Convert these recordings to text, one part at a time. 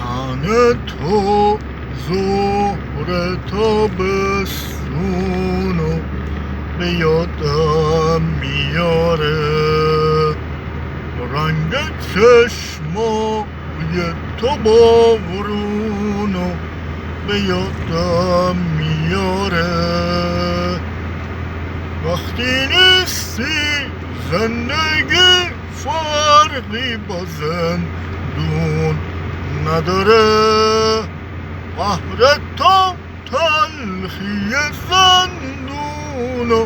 تن تو ظهر تابستونو به یادم میاره، رنگ چشمای تو بارونو به یادم میاره. وقتی نیستی زندگی فرقی با زندون نداره، قهر تو تلخی زندونو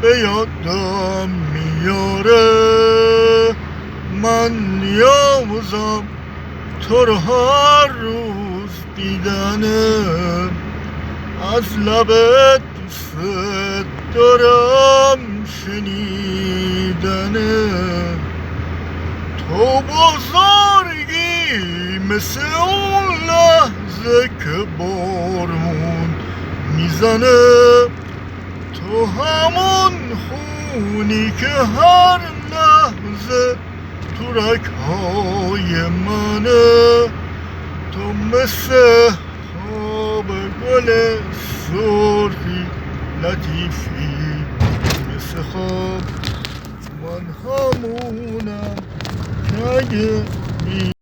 به یادم میاره. من نیازم تو رو هر روز دیدنه، از لبت دوست دارم شنیدنه. تو بزرگی مثل اون لحظه که بارون میزنه، تو همون خونی که هر لحظه تو رگ‌های منه. تو مثل خواب گل سرخی لطیفی، مثل خواب من همونم که اگه